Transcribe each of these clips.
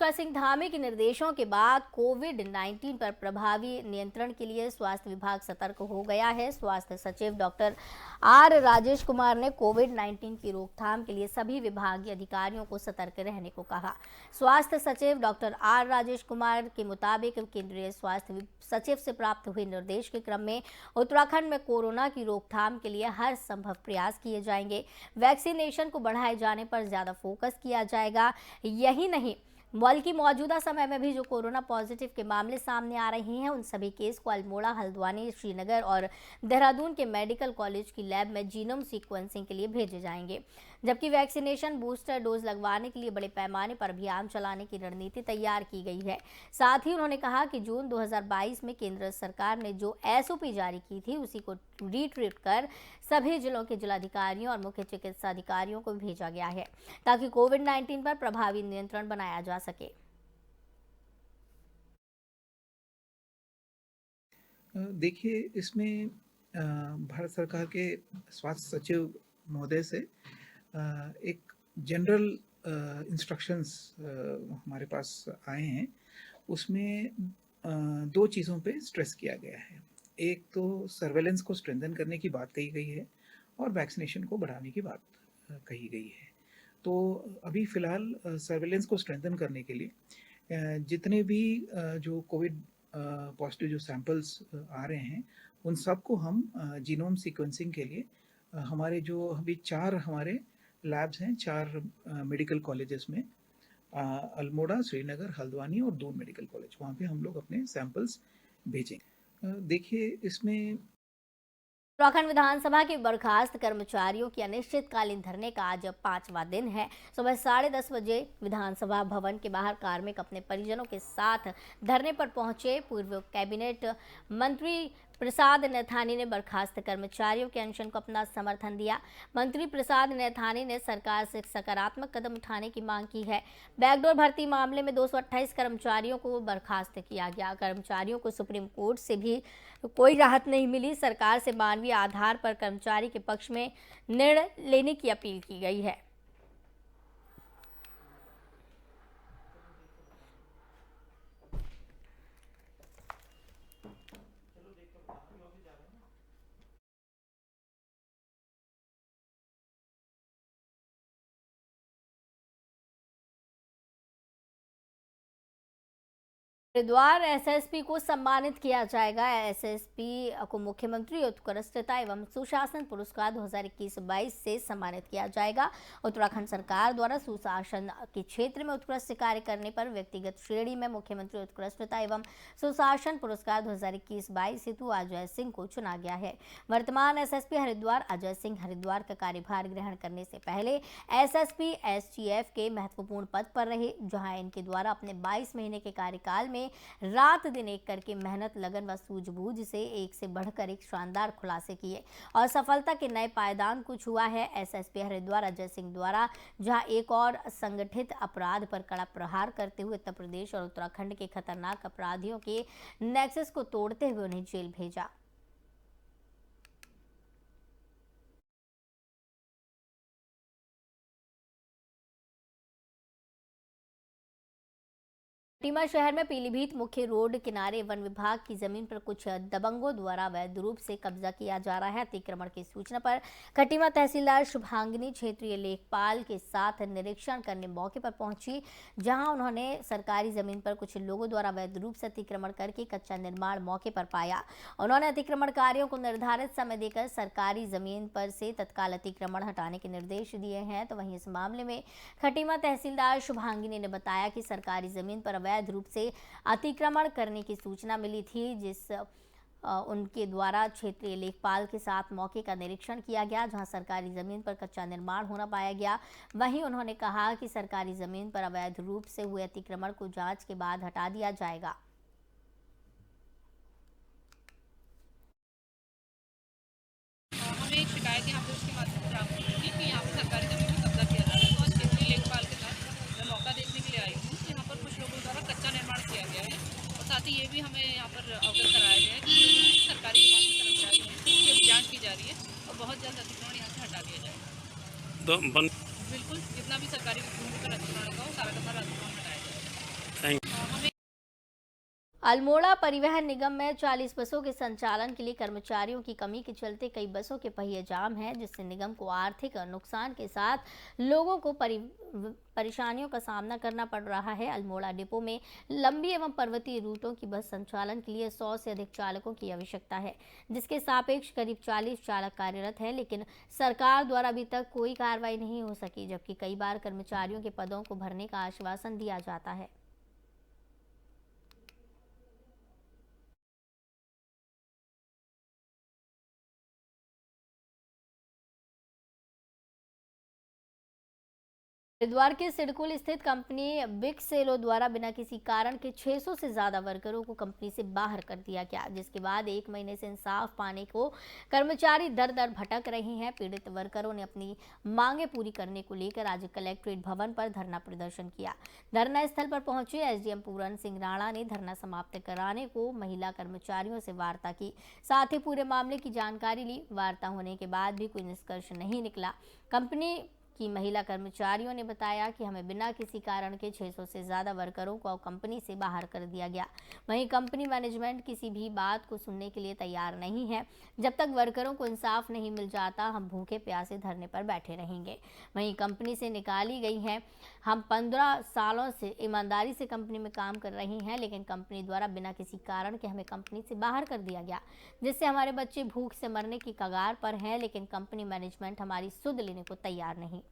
पुष्पा सिंह धामी के निर्देशों के बाद कोविड-19 पर प्रभावी नियंत्रण के लिए स्वास्थ्य विभाग सतर्क हो गया है। स्वास्थ्य सचिव डॉक्टर आर राजेश कुमार ने कोविड-19 की रोकथाम के लिए सभी विभागीय अधिकारियों को सतर्क रहने को कहा। स्वास्थ्य सचिव डॉक्टर आर राजेश कुमार के मुताबिक केंद्रीय स्वास्थ्य सचिव से प्राप्त हुए निर्देश के क्रम में उत्तराखंड में कोरोना की रोकथाम के लिए हर संभव प्रयास किए जाएंगे। वैक्सीनेशन को बढ़ाए जाने पर ज्यादा फोकस किया जाएगा। यही नहीं बल्कि मौजूदा समय में भी जो कोरोना पॉजिटिव के मामले सामने आ रहे हैं उन सभी केस को अल्मोड़ा, हल्द्वानी, श्रीनगर और देहरादून के मेडिकल कॉलेज की लैब में जीनोम सीक्वेंसिंग के लिए भेजे जाएंगे। जबकि वैक्सीनेशन बूस्टर डोज लगवाने के लिए बड़े पैमाने पर अभियान चलाने की रणनीति तैयार की गई है। साथ ही उन्होंने कहा कि जून 2022 में केंद्र सरकार ने जो एसओपी जारी की थी उसी को रिट्रीट कर सभी जिलों के जिलाधिकारियों और मुख्य चिकित्सा अधिकारियों को भेजा गया है ताकि कोविड-19 पर प्रभावी नियंत्रण बनाया जा सके। देखिए, इसमें भारत सरकार के स्वास्थ्य सचिव महोदय से एक जनरल इंस्ट्रक्शंस हमारे पास आए हैं। उसमें दो चीज़ों पे स्ट्रेस किया गया है। एक तो सर्वेलेंस को स्ट्रेंथन करने की बात कही गई है और वैक्सीनेशन को बढ़ाने की बात कही गई है। तो अभी फ़िलहाल सर्वेलेंस को स्ट्रेंथन करने के लिए जितने भी जो कोविड पॉजिटिव जो सैंपल्स आ रहे हैं उन सबको हम जीनोम सीक्वेंसिंग के लिए हमारे जो अभी 4 हमारे लैब्स हैं 4 मेडिकल कॉलेजेस में अल्मोड़ा, श्रीनगर, हल्द्वानी और दून मेडिकल कॉलेज, वहाँ पे हम लोग अपने सैंपल्स भेजेंगे। देखिए, इसमें उत्तराखंड विधानसभा के बर्खास्त कर्मचारियों की अनिश्चितकालीन धरने का आज 5वां दिन है। सुबह 10:30 बजे विधानसभा भवन के बाहर कार्मिक अपने परिजनों के साथ धरने पर पहुंचे। पूर्व कैबिनेट मंत्री प्रसाद नैथानी ने बर्खास्त कर्मचारियों के अनशन को अपना समर्थन दिया। मंत्री प्रसाद नैथानी ने सरकार से सकारात्मक कदम उठाने की मांग की है। बैकडोर भर्ती मामले में 228 कर्मचारियों को बर्खास्त किया गया। कर्मचारियों को सुप्रीम कोर्ट से भी कोई राहत नहीं मिली। सरकार से मानवीय आधार पर कर्मचारी के पक्ष में निर्णय लेने की अपील की गई है। हरिद्वार एसएसपी को सम्मानित किया जाएगा। एसएसपी को मुख्यमंत्री उत्कृष्टता एवं सुशासन पुरस्कार 2021-22 से सम्मानित किया जाएगा। उत्तराखंड सरकार द्वारा सुशासन के क्षेत्र में उत्कृष्ट कार्य करने पर व्यक्तिगत श्रेणी में मुख्यमंत्री उत्कृष्टता एवं सुशासन पुरस्कार 2021-22 हेतु अजय सिंह को चुना गया है। वर्तमान एसएसपी हरिद्वार अजय सिंह हरिद्वार का कार्यभार ग्रहण करने से पहले एसएसपी एसटीएफ के महत्वपूर्ण पद पर रहे, जहां इनके द्वारा अपने 22 महीने के कार्यकाल में रात दिन एक करके मेहनत, लगन व सूझबूझ से एक से बढ़कर एक शानदार खुलासे किए और सफलता के नए पायदान को छुआ है। एसएसपी हरिद्वार अजय सिंह द्वारा जहां एक और संगठित अपराध पर कड़ा प्रहार करते हुए उत्तर प्रदेश और उत्तराखंड के खतरनाक अपराधियों के नेक्सस को तोड़ते हुए उन्हें जेल भेजा। खटीमा शहर में पीलीभीत मुख्य रोड किनारे वन विभाग की जमीन पर कुछ दबंगों द्वारा अवैध रूप से कब्जा किया जा रहा है। अतिक्रमण की सूचना पर खटीमा तहसीलदार शुभांगिनी क्षेत्रीय लेखपाल के साथ निरीक्षण करने मौके पर पहुंची, जहां उन्होंने सरकारी जमीन पर कुछ लोगों द्वारा अवैध रूप से अतिक्रमण करके कच्चा निर्माण मौके पर पाया। उन्होंने अतिक्रमणकारियों को निर्धारित समय देकर सरकारी जमीन पर से तत्काल अतिक्रमण हटाने के निर्देश दिए हैं। तो वहीं इस मामले में खटीमा तहसीलदार शुभांगिनी ने बताया कि सरकारी जमीन पर अवैध रूप से अतिक्रमण करने की सूचना मिली थी, जिस उनके द्वारा क्षेत्रीय लेखपाल के साथ मौके का निरीक्षण किया गया, जहां सरकारी जमीन पर कच्चा निर्माण होना पाया गया। वहीं उन्होंने कहा कि सरकारी जमीन पर अवैध रूप से हुए अतिक्रमण को जांच के बाद हटा दिया जाएगा। हमें एक शिकायत यहाँ पे उसके माध्यम से प्राप्त हुई थी कि यहाँ पर सरकारी जमीन में कब्जा किया जा रहा है। तो आज क्षेत्रीय लेखपाल के साथ मैं मौका देखने के लिए आई हूँ। यहाँ पर कुछ लोगों द्वारा कच्चा निर्माण किया गया है और साथ ही ये भी हमें यहाँ पर अवगत कराया गया है कि सरकारी विभाग के कर्मचारी हैं, उनकी अभी जाँच की जा रही है और बहुत जल्द अतिक्रमण यहाँ से हटा दिया जाएगा। बिल्कुल, जितना भी सरकारी भूमि पर अतिक्रमण होगा वो सारा का सारा अतिक्रमण हटाया जाएगा। थैंक हमें अल्मोड़ा परिवहन निगम में 40 बसों के संचालन के लिए कर्मचारियों की कमी के चलते कई बसों के पहिए जाम हैं, जिससे निगम को आर्थिक नुकसान के साथ लोगों को परेशानियों का सामना करना पड़ रहा है। अल्मोड़ा डिपो में लंबी एवं पर्वतीय रूटों की बस संचालन के लिए 100 से अधिक चालकों की आवश्यकता है, जिसके सापेक्ष करीब 40 चालक कार्यरत हैं, लेकिन सरकार द्वारा अभी तक कोई कार्रवाई नहीं हो सकी, जबकि कई बार कर्मचारियों के पदों को भरने का आश्वासन दिया जाता है। हरिद्वार के सिडकुल स्थित कंपनी बिग सेलो द्वारा बिना किसी कारण के 600 से ज्यादा वर्करों को कंपनी से बाहर कर दिया गया, जिसके बाद 1 महीने से इंसाफ पाने को कर्मचारी दर दर भटक रहे हैं। पीड़ित वर्करों ने अपनी मांगे पूरी करने को लेकर आज कलेक्ट्रेट भवन पर धरना प्रदर्शन किया। धरना स्थल पर पहुंचे एसडीएम पूरन सिंह राणा ने धरना समाप्त कराने को महिला कर्मचारियों से वार्ता की, साथ ही पूरे मामले की जानकारी ली। वार्ता होने के बाद भी कोई निष्कर्ष नहीं निकला। कंपनी की महिला कर्मचारियों ने बताया कि हमें बिना किसी कारण के 600 से ज्यादा वर्करों को कंपनी से बाहर कर दिया गया। वहीं कंपनी मैनेजमेंट किसी भी बात को सुनने के लिए तैयार नहीं है। जब तक वर्करों को इंसाफ नहीं मिल जाता, हम भूखे प्यासे धरने पर बैठे रहेंगे। वहीं कंपनी से निकाली गई है। हम 15 सालों से ईमानदारी से कंपनी में काम कर रही हैं, लेकिन कंपनी द्वारा बिना किसी कारण के हमें कंपनी से बाहर कर दिया गया, जिससे हमारे बच्चे भूख से मरने की कगार पर हैं, लेकिन कंपनी मैनेजमेंट हमारी सुध लेने को तैयार नहीं।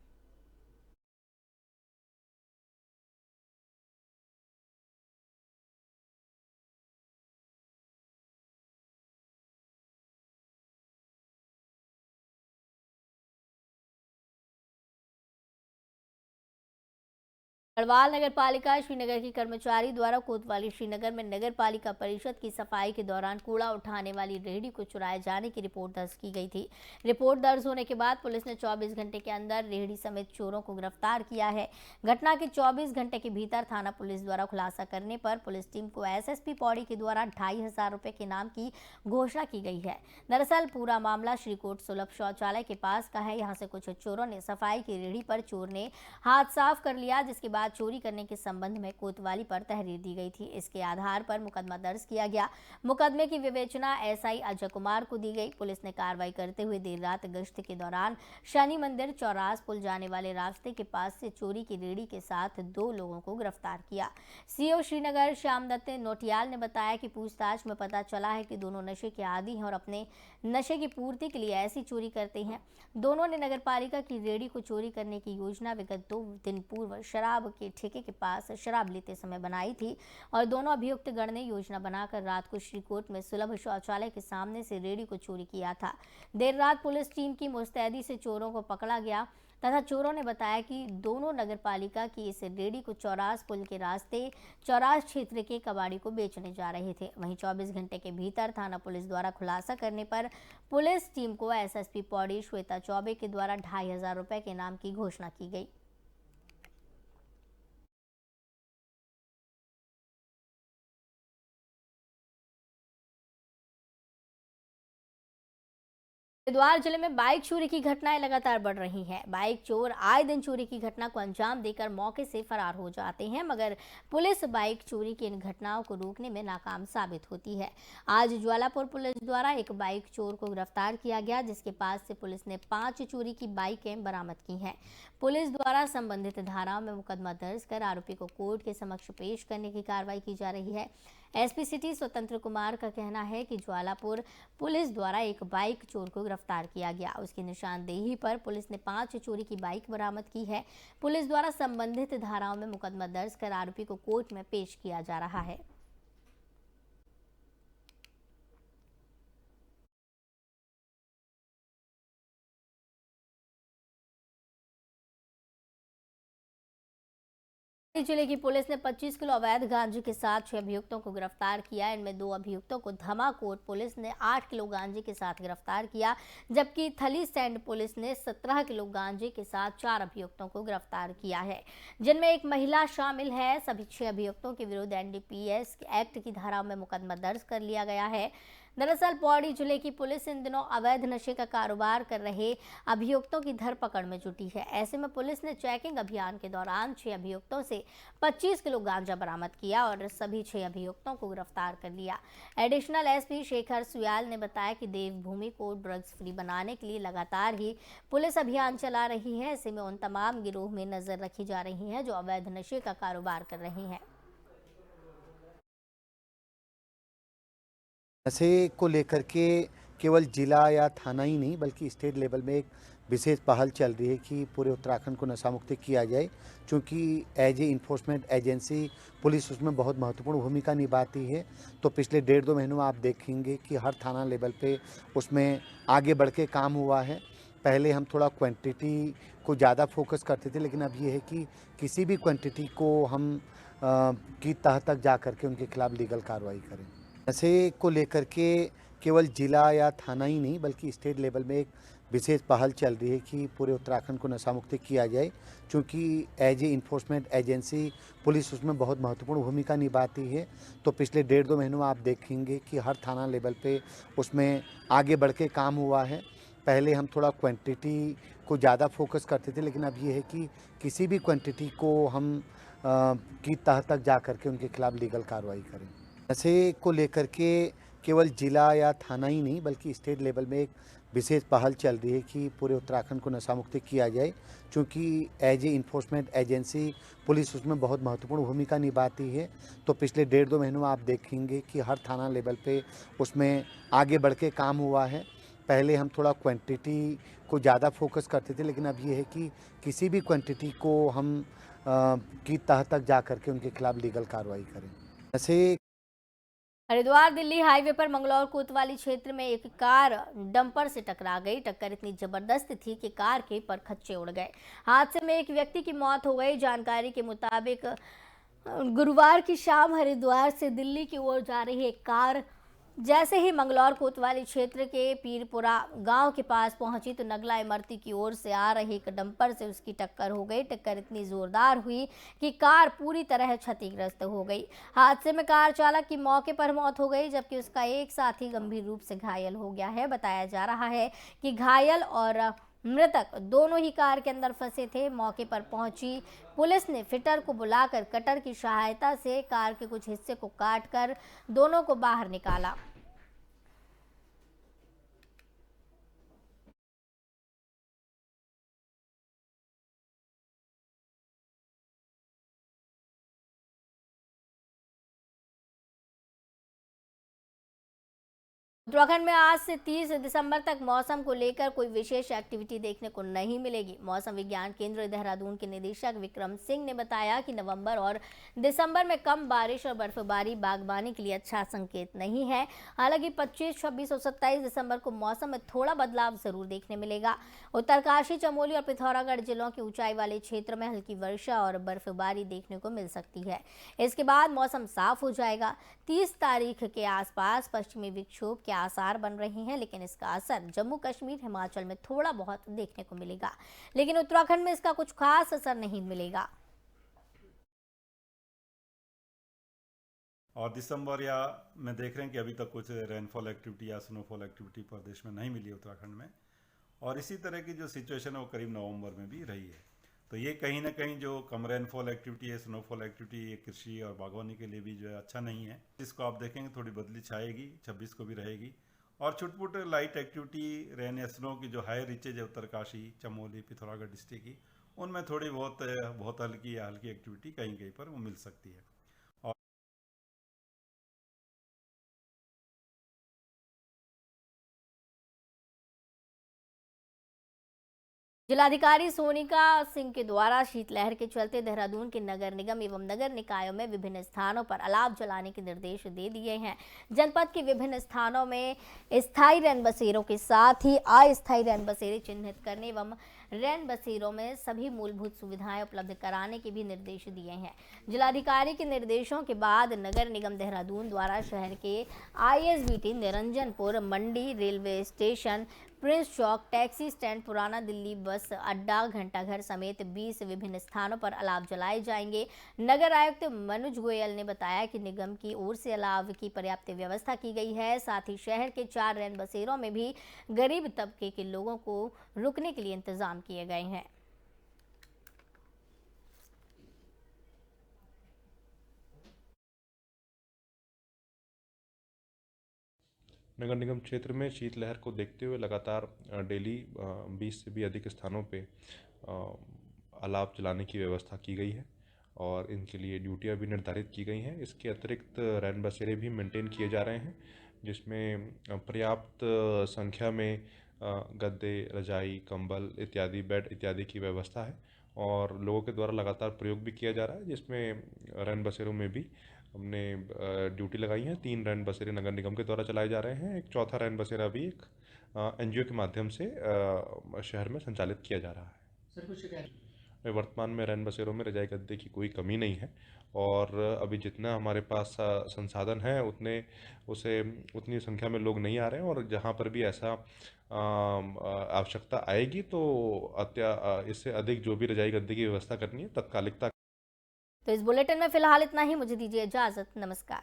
गढ़वाल नगर पालिका श्रीनगर के कर्मचारी द्वारा कोतवाली श्रीनगर में नगर पालिका परिषद की सफाई के दौरान कूड़ा उठाने वाली रेहड़ी को चुराए जाने की रिपोर्ट दर्ज की गई थी। रिपोर्ट दर्ज होने के बाद पुलिस ने 24 घंटे के अंदर रेहड़ी समेत चोरों को गिरफ्तार किया है। घटना के 24 घंटे के भीतर थाना पुलिस द्वारा खुलासा करने पर पुलिस टीम को एसएसपी पौड़ी के द्वारा 2500 रुपए के इनाम की घोषणा की गई है। दरअसल पूरा मामला श्रीकोट सुलभ शौचालय के पास का है। यहाँ से कुछ चोरों ने सफाई की रेहड़ी पर चोर ने हाथ साफ कर लिया, जिसके बाद चोरी करने के संबंध में कोतवाली पर तहरीर दी गई थी। इसके आधार पर मुकदमा दर्ज किया गया। मुकदमे की विवेचना एसआई अजय कुमार को दी गई। पुलिस ने कार्रवाई करते हुए देर रात गश्त के दौरान शनि मंदिर चौरास पुल जाने वाले रास्ते के पास से चोरी की रेहड़ी के साथ 2 लोगों को गिरफ्तार किया। सीओ श्रीनगर श्याम दत्त नोटियाल ने बताया कि पूछताछ में पता चला है कि दोनों नशे के आदी हैं और अपने नशे की पूर्ति के लिए ऐसी चोरी करते हैं। दोनों ने नगरपालिका की रेहड़ी को चोरी करने की योजना विगत 2 दिन पूर्व शराब के ठेके के पास शराब लेते समय बनाई थी और दोनों अभियुक्त गण ने योजना बनाकर रात को श्रीकोट में सुलभ शौचालय के सामने से रेहड़ी को चोरी किया था। देर रात पुलिस टीम की मुस्तैदी से चोरों को पकड़ा गया तथा चोरों ने बताया कि दोनों नगरपालिका की इस रेहड़ी को चौरास पुल के रास्ते चौरास क्षेत्र के कबाड़ी को बेचने जा रहे थे। वहीं 24 घंटे के भीतर थाना पुलिस द्वारा खुलासा करने पर पुलिस टीम को एसएसपी पौड़ी श्वेता चौबे के द्वारा 2500 रुपए के इनाम की घोषणा की गई। हरिद्वार जिले में बाइक चोरी की घटनाएं लगातार बढ़ रही हैं। बाइक चोर आए दिन चोरी की घटना को अंजाम देकर मौके से फरार हो जाते हैं, मगर पुलिस बाइक चोरी की इन घटनाओं को रोकने में नाकाम साबित होती है। आज ज्वालापुर पुलिस द्वारा एक बाइक चोर को गिरफ्तार किया गया, जिसके पास से पुलिस ने 5 चोरी की बाइकें बरामद की हैं। पुलिस द्वारा संबंधित धाराओं में मुकदमा दर्ज कर आरोपी को कोर्ट के समक्ष पेश करने की कार्रवाई की जा रही है। एसपी सिटी स्वतंत्र कुमार का कहना है कि ज्वालापुर पुलिस द्वारा एक बाइक चोर को गिरफ्तार किया गया। उसकी निशानदेही पर पुलिस ने 5 चोरी की बाइक बरामद की है। पुलिस द्वारा संबंधित धाराओं में मुकदमा दर्ज कर आरोपी को कोर्ट में पेश किया जा रहा है। जिले की पुलिस ने 25 किलो अवैध गांजे के साथ 6 अभियुक्तों को गिरफ्तार किया। इनमें 2 अभियुक्तों को धमाकोट पुलिस ने 8 किलो गांजे के साथ गिरफ्तार किया, जबकि थली सैंड पुलिस ने 17 किलो गांजे के साथ 4 अभियुक्तों को गिरफ्तार किया है, जिनमें एक महिला शामिल है। सभी 6 अभियुक्तों के विरुद्ध एनडीपीएस एक्ट की धाराओं में मुकदमा दर्ज कर लिया गया है। दरअसल पौड़ी जिले की पुलिस इन दिनों अवैध नशे का कारोबार कर रहे अभियुक्तों की धरपकड़ में जुटी है। ऐसे में पुलिस ने चेकिंग अभियान के दौरान 6 अभियुक्तों से 25 किलो गांजा बरामद किया और सभी 6 अभियुक्तों को गिरफ्तार कर लिया। एडिशनल एसपी शेखर सुयाल ने बताया कि देवभूमि को ड्रग्स फ्री बनाने के लिए लगातार ही पुलिस अभियान चला रही है। ऐसे में उन तमाम गिरोह में नजर रखी जा रही है जो अवैध नशे का कारोबार कर रहे हैं। नशे को लेकर के केवल जिला या थाना ही नहीं बल्कि स्टेट लेवल में एक विशेष पहल चल रही है कि पूरे उत्तराखंड को नशा मुक्त किया जाए, क्योंकि as a enforcement agency police उसमें बहुत महत्वपूर्ण भूमिका निभाती है। तो पिछले 1.5-2 महीनों में आप देखेंगे कि हर थाना लेवल पे उसमें आगे बढ़ के काम हुआ है। पहले हम थोड़ा क्वांटिटी को ज़्यादा फोकस करते थे, लेकिन अब ये है कि किसी भी क्वांटिटी को हम की तह तक जा करके उनके खिलाफ लीगल कार्रवाई करें। नशे को लेकर के केवल जिला या थाना ही नहीं बल्कि स्टेट लेवल में एक विशेष पहल चल रही है कि पूरे उत्तराखंड को नशा मुक्त किया जाए, क्योंकि as a enforcement agency police उसमें बहुत महत्वपूर्ण भूमिका निभाती है। तो पिछले 1.5-2 महीनों में आप देखेंगे कि हर थाना लेवल पे उसमें आगे बढ़ के काम हुआ है। पहले हम थोड़ा क्वांटिटी को ज़्यादा फोकस करते थे, लेकिन अब ये है कि किसी भी क्वांटिटी को हम की तह तक जा करके उनके खिलाफ लीगल कार्रवाई करें। नशे को लेकर के केवल जिला या थाना ही नहीं बल्कि स्टेट लेवल में एक विशेष पहल चल रही है कि पूरे उत्तराखंड को नशा मुक्त किया जाए, क्योंकि as a enforcement agency police उसमें बहुत महत्वपूर्ण भूमिका निभाती है। तो पिछले 1.5-2 महीनों में आप देखेंगे कि हर थाना लेवल पे उसमें आगे बढ़ के काम हुआ है। पहले हम थोड़ा क्वांटिटी को ज़्यादा फोकस करते थे, लेकिन अब ये है कि किसी भी क्वांटिटी को हम की तह तक जा करके उनके खिलाफ लीगल कार्रवाई करें। नशे हरिद्वार दिल्ली हाईवे पर मंगलौर कोतवाली क्षेत्र में एक कार डंपर से टकरा गई। टक्कर इतनी जबरदस्त थी कि कार के परखच्चे उड़ गए। हादसे में एक व्यक्ति की मौत हो गई। जानकारी के मुताबिक गुरुवार की शाम हरिद्वार से दिल्ली की ओर जा रही एक कार जैसे ही मंगलौर कोतवाली क्षेत्र के पीरपुरा गांव के पास पहुंची तो नगला इमरती की ओर से आ रही एक डंपर से उसकी टक्कर हो गई। टक्कर इतनी जोरदार हुई कि कार पूरी तरह क्षतिग्रस्त हो गई। हादसे में कार चालक की मौके पर मौत हो गई, जबकि उसका एक साथी गंभीर रूप से घायल हो गया है। बताया जा रहा है कि घायल और मृतक दोनों ही कार के अंदर फंसे थे। मौके पर पहुंची पुलिस ने फिटर को बुलाकर कटर की सहायता से कार के कुछ हिस्से को काटकर दोनों को बाहर निकाला। उत्तराखंड में आज से 30 दिसंबर तक मौसम को लेकर कोई विशेष एक्टिविटी देखने को नहीं मिलेगी। मौसम विज्ञान केंद्र देहरादून के निदेशक विक्रम सिंह ने बताया कि नवंबर और दिसंबर में कम बारिश और बर्फबारी बागवानी के लिए अच्छा संकेत नहीं है। हालांकि 25, 26 और 27 दिसंबर को मौसम में थोड़ा बदलाव जरूर देखने मिलेगा। उत्तरकाशी, चमोली और पिथौरागढ़ जिलों के ऊंचाई वाले क्षेत्र में हल्की वर्षा और बर्फबारी देखने को मिल सकती है। इसके बाद मौसम साफ हो जाएगा। 30 तारीख के आसपास पश्चिमी विक्षोभ के आसार बन रहे हैं, लेकिन इसका असर जम्मू कश्मीर, हिमाचल में थोड़ा बहुत देखने को मिलेगा, लेकिन उत्तराखंड में इसका कुछ खास असर नहीं मिलेगा। और दिसंबर या में देख रहे हैं कि अभी तक कुछ रेनफॉल एक्टिविटी या स्नोफॉल एक्टिविटी प्रदेश में नहीं मिली उत्तराखंड में, और इसी तरह की जो सिचुएशन है वो करीब नवंबर में भी रही है। तो ये कहीं ना कहीं जो कम रेनफॉल एक्टिविटी है, स्नोफॉल एक्टिविटी, ये कृषि और बागवानी के लिए भी जो है अच्छा नहीं है। इसको आप देखेंगे थोड़ी बदली छाएगी, 26 को भी रहेगी। और छुटपुट लाइट एक्टिविटी रेन या स्नो की जो हाई रीचेज है उत्तरकाशी, चमोली, पिथौरागढ़ डिस्ट्रिक्ट की, उनमें थोड़ी बहुत हल्की या हल्की एक्टिविटी कहीं कहीं पर वो मिल सकती है। जिलाधिकारी सोनिका सिंह के द्वारा शीतलहर के चलते देहरादून के नगर निगम एवं नगर निकायों में विभिन्न स्थानों पर अलाव जलाने के निर्देश दे दिए हैं। जनपद के विभिन्न स्थानों में स्थायी रैन बसेरों के साथ ही अस्थायी रैन बसेरे चिन्हित करने एवं रैन बसेरों में सभी मूलभूत सुविधाएं उपलब्ध कराने के भी निर्देश दिए हैं। जिलाधिकारी के निर्देशों के बाद नगर निगम देहरादून द्वारा शहर के ISBT, निरंजनपुर, मंडी, रेलवे स्टेशन, प्रिंस चौक, टैक्सी स्टैंड, पुराना दिल्ली बस अड्डा, घंटाघर समेत 20 विभिन्न स्थानों पर अलाव जलाए जाएंगे। नगर आयुक्त मनोज गोयल ने बताया कि निगम की ओर से अलाव की पर्याप्त व्यवस्था की गई है। साथ ही शहर के 4 रैन बसेरों में भी गरीब तबके के लोगों को रुकने के लिए इंतजाम किए गए हैं। नगर निगम क्षेत्र में शीतलहर को देखते हुए लगातार डेली 20 से भी अधिक स्थानों पे अलाव जलाने की व्यवस्था की गई है और इनके लिए ड्यूटियां भी निर्धारित की गई हैं। इसके अतिरिक्त रैन बसेरे भी मेंटेन किए जा रहे हैं, जिसमें पर्याप्त संख्या में गद्दे, रजाई, कंबल इत्यादि, बेड इत्यादि की व्यवस्था है और लोगों के द्वारा लगातार प्रयोग भी किया जा रहा है, जिसमें रैन बसेरों में भी हमने ड्यूटी लगाई है। 3 रैन बसेरे नगर निगम के द्वारा चलाए जा रहे हैं। एक चौथा रैन बसेरा भी एक NGO के माध्यम से शहर में संचालित किया जा रहा है। वर्तमान में रैन बसेरों में रजाई गद्दे की कोई कमी नहीं है और अभी जितना हमारे पास संसाधन है उतनी संख्या में लोग नहीं आ रहे हैं और जहाँ पर भी ऐसा आवश्यकता आएगी तो इससे अधिक जो भी रजाई गद्दे की व्यवस्था करनी है तत्कालिकता। तो इस बुलेटिन में फिलहाल इतना ही। मुझे दीजिए इजाजत। नमस्कार।